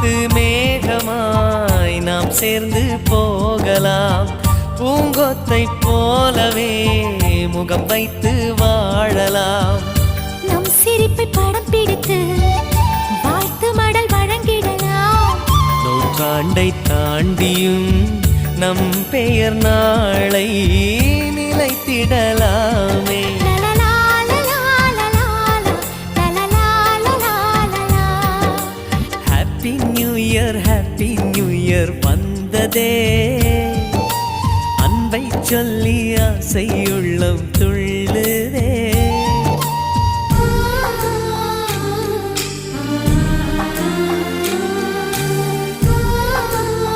காட்டு மேகமாய் நாம் சேர்ந்து போகலாம். பூங்கொத்தை போலவே முகம் வைத்து வாழலாம். நம் சிரிப்பை படம் பிடித்து வாழ்த்து மடல் வழங்கிடலாம். நூற்றாண்டை தாண்டியும் நம் பெயர் நாளை நிலைத்திடலாமே. Happy new year, happy new year வந்ததே. அன்பை சொல்லி ஆசையுள்ளம் துள்ளு.